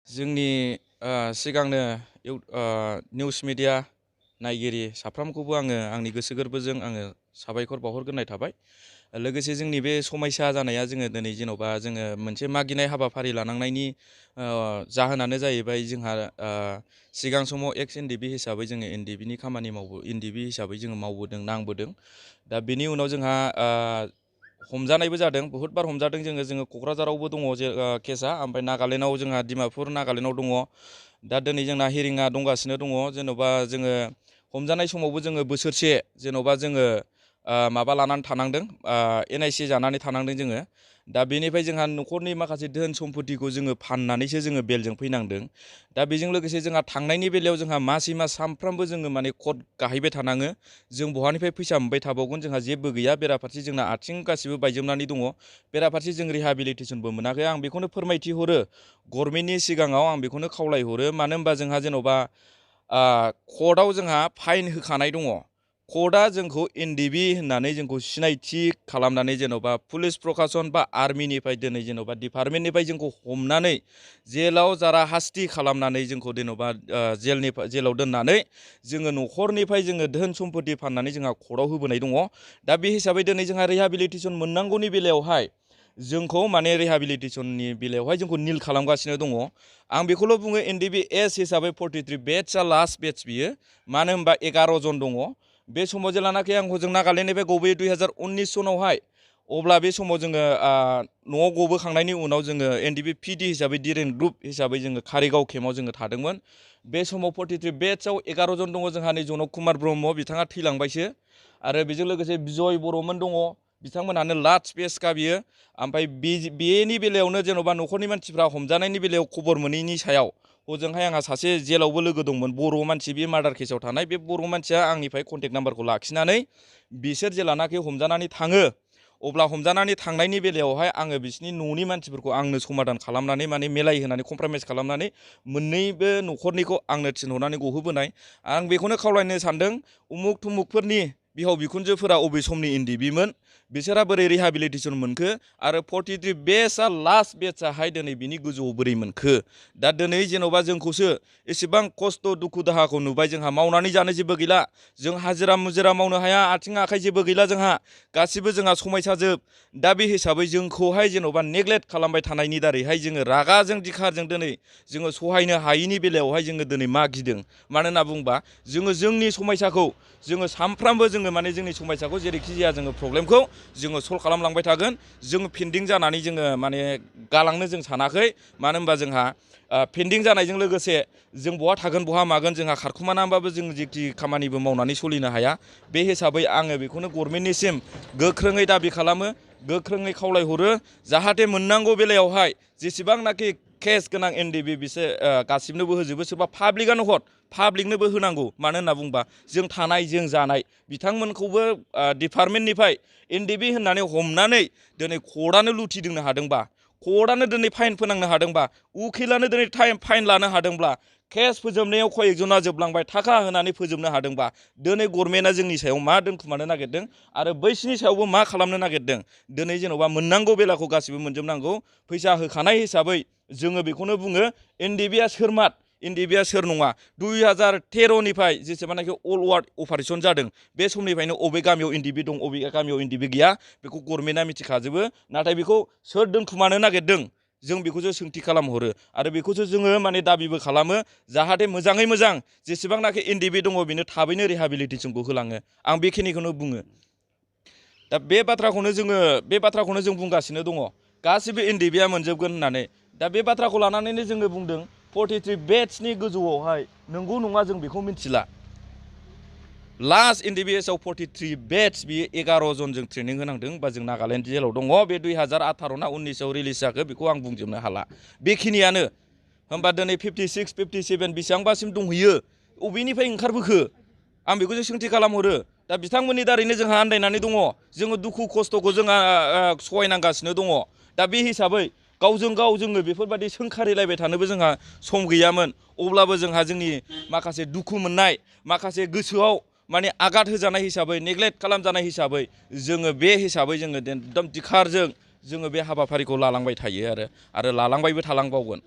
जोंनि सिगांनो news media नायगिरि साफ्रोमखौबो आंनि गोसो गोरबोजों साबायखर बावहरग्रोनाय थाबाय। लोगोसे जोंनि बे समायसा जानाया जोङो दिनै जेन'बा जोङो मोनसे मागिनाय हाबाफारि लानांनायनि जाहोनानो जाहैबाय जोंहा सिगां समाव एक्स एनडिबि हिसाबै जोङो एनडिबिनि खामानि एनडिबि हिसाबै जोङो मावबोदों नांबोदों। दा बेनि उनाव जोंहा हमजानायबो जादों, बहुद बार हमजादों जोङो क'क्राझारावबो दङ केसा, ओमफ्राय नागालेण्डआव जोंहा डिमापुर नागालेण्डआव दङ। दा दिनै जोंना हिरिंआ दंगासिनो दङ। जेन'बा जोङो हमजानाय समावबो जोङो बोसोरसे जेन'बा जोङो माबा लानानै थानांदों, NIC जानानै थानांदों जोङो। दा बेनिफ्राय जोंहा न'खरनि माखासे धोन सम्पतिखौ जोङो फाननानैसो जोङो बेलजों फैनांदों। दा बेजों लोगोसे जोंहा थांनायनि बेलायाव जोंहा मासै मास सानफ्रामबो जोङो माने कर्ट गाहैबाय थानाङो। जों बहानिफ्राय फैसा मोनबाय थाबावगोन, जोंहा जेबो गैया। बेराफारसे जोंना आथिं गासिबो बायजोबनानै दङ। बेराफारसे जों रिहाबिलिटेसनबो मोनाखै। आं बेखौनो फोरमायथि हरो गभर्नमेन्टनि सिगाङाव, आं बेखौनो खावलायहरो। मानो होनबा जोंहा जेन'बा कर्टआव जोंहा फाइन होखानाय दङ। कर्टआ जोंखौ एनडिबि होननानै जोंखौ सिनायथि खालामनानै जेन'बा पुलिस प्रकासन बा आर्मिनिफ्राय दिनै जेन'बा डिपार्टमेन्टनिफ्राय जोंखौ हमनानै जेलाव जारा हास्ति खालामनानै जोंखौ जेन'बा जेलाव दोननानै जोङो न'खरनिफ्राय जोङो धोन सम्पति फाननानै जोंहा कर्टआव होबोनाय दङ। दा बे हिसाबै दिनै जोंहा रिहाबिलिटेसन मोननांगौनि बेलायावहाय जोंखौ माने रिहाबिलिटेसननि बेलायावहाय जोंखौ निल खालामगासिनो दङ। आं बेखौल' बुङो, एनडिबि एस हिसाबै 43 बेट्सआ लास्ट बेट्स बियो। मानो होनबा 11 जन दङ। बे समाव जेलानाखि आं हजों नागालेण्डनिफ्राय गबोयो 2019 सनावहाय, अब्ला बे समाव जोङो न'आव गबोखांनायनि उनाव जोङो एनडिबि पिडि हिसाबै डिरेन ग्रुप हिसाबै जोङो कारिगाव केम्पआव जोङो थादोंमोन। बे समाव 43 बेट्सआव 11 जन दङ। जोंहा नै जनक कुमार ब्रह्म, बिथाङा थैलांबायसो। आरो बेजों लोगोसे बिजय बर'मोन दङ, बिथांमोनहानो लास्ट बेट्सखा बियो। ओमफ्राय बेनि बेलायावनो जेन'बा न'खरनि मानसिफ्रा हमजानायनि बेलायाव खबर मोनैनि सायाव हजोंहाय आंहा सासे जेलावबो लोगो दंमोन, बर' मानसि, बे मार्डार केसाव थानाय। बे बर' मानसिया आंनिफ्राय कन्टेक्ट नाम्बारखौ लाखिनानै बिसोर जेलानाखि हमजानानै थाङो, अब्ला हमजानानै थांनायनि बेलायावहाय आङो बिसोरनि न'नि मानसिफोरखौ आंनो समाधान खालामनानै माने मिलायहोनानै कमप्रमाइस खालामनानै मोननैबो न'खरनिखौ आंनो थिनहरनानै गहोबोनाय। आं बेखौनो खावलायनो सानदों, उमुक थुमुकफोरनि बिहाव बिखुनजोफोरा अबे समनि एनडिबिमोन, बिसोरहा बोरै रिहाबिलिटेसन मोनखो, आरो 43 बेट्सआ लास्ट बेट्सआहाय दिनै बिनि गोजौआव बोरै मोनखो। दा दिनै जेन'बा जोंखौसो एसेबां खस्थ' दुखु दाहाखौ नुबाय, जोंहा मावनानै जानो जेबो गैला, जों हाजिरा मुजिरा मावनो हाया, आथिं आखाइ जेबो गैला, जोंहा गासिबो जोंहा समायसाजोब। दा बे हिसाबै जोंखौहाय जेन'बा नेग्लेक्ट खालामबाय थानायनि दारैहाय जोङो रागाजों दिखारजों दिनै जोङो सहायनो हायैनि बेलायावहाय जोङो दिनै मागिदों। मानो होनना बुंबा जोङो जोंनि समयसाखौ जोङो सानफ्रामबो जोङो माने जोंनि समयसाखौ जेरैखि जाया जोङो प्रब्लेमखौ जोङो सल्भ खालामलांबाय थागोन। जोङो पेन्डिं जानानै जोङो माने गालांनो जों सानाखै। मानो होनबा जोंहा पेन्डिं जानायजों लोगोसे जों बहा थागोन बहा मागोन, जोंहा खारखुमानानैबाबो जों जेखि खामानिबो मावनानै सोलिनो हाया। बे हिसाबै आङो बेखौनो गभर्नमेन्टनिसिम गोख्रोङै दाबि खालामो, गोख्रोङै खावलायहरो, जाहाथे मोननांगौ बेलायावहाय जेसेबांनाखि केस गोनां एनडिबि बिसोर गासिबनोबो होजोबो। सोरबा पाब्लिकआनो पाब्लिकनोबो होनांगौ। मानो होनना बुंबा जों थानाय जों जानाय, बिथांमोनखौबो डिपार्टमेन्टनिफ्राय एनडिबि होननानै हमनानै दिनै कर्टआनो लुथिदोंनो हादोंबा, कर्टआनो दिनै फाइन फोनांनो हादोंबा, उकिलानो दिनै फाइन लानो हादोंब्ला, केस फोजोबनायाव कयेकजना जोबलांबाय, थाखा होनानै फोजोबनो हादोंबा, दिनै गभर्नमेन्टआ जोंनि सायाव मा दोनखुमानो नागिरदों आरो बैसिनि सायावबो मा खालामनो नागिरदों। दिनै जेन'बा मोननांगौ बेलाखौ गासिबो मोनजोबनांगौ। फैसा होखानाय हिसाबै जोङो बेखौनो बुङो, एनडिबिआ सोरमात, एनडिबिआ सोर नङा। 2013निफ्राय जेसेबांनाखि अल वार्ड अपारेसन जादों, बे समनिफ्रायनो अबे गामियाव एनडिबि दं, अबे गामियाव एनडिबि गैया, बेखौ गभर्नमेन्टआ मिथिखाजोबो। नाथाय बेखौ सोर दोनखुमानो नागिरदों, जों बेखौसो सोंथि खालामहरो आरो बेखौसो जोङो माने दाबिबो खालामो, जाहाथे मोजाङै मोजां जेसेबांनाखि एनडिबि दङ बेनो थाबैनो रिहाबिलिटेसनखौ होलाङो। आं बेखिनिखौनो बुङो। दा बे बाथ्राखौनो जों बुंगासिनो दङ, गासिबो एनडिबिआ मोनजोबगोन होननानै। दा बे बाथ्राखौ लानानैनो जोङो बुंदों 43 बेट्सनि गोजौआवहाय नंगौ नङा जों बेखौ मिथिला। लास्ट एनडिबिएसआव 43 बेट्स, बियो 11 जनजों ट्रेनिं होनांदों बा जों नागालेण्ड जेलाव दङ। बे 2018 ना 19आव रिलिज जाखो बेखौ आं बुंजोबनो हाला। बेखिनियानो। होमबा दिनै 56, 57 बेसेबांबासिम दंहैयो, अबेनिफ्राय ओंखारबोखो, आं बेखौसो सोंथि खालामहरो। दा बिथांमोननि दारैनो जोंहा आन्दायनानै दङ, जोङो दुखु खस्थ'खौ जोंहा सहायनांगासिनो दङ। दा बे हिसाबै गावजों गाव जोङो बेफोरबायदि सोंखारिलायबाय थानोबो जोंहा सम गैयामोन। अब्लाबो जोंहा जोंनि माखासे दुखु मोननाय, माखासे गोसोआव माने आघात होजानाय हिसाबै, नेग्लेक्ट खालामजानाय हिसाबै जोङो बे हिसाबै जोङो एकदम दिखारजों जोङो बे हाबाफारिखौ लालांबाय थायो आरो लालांबायबो थालांबावगोन।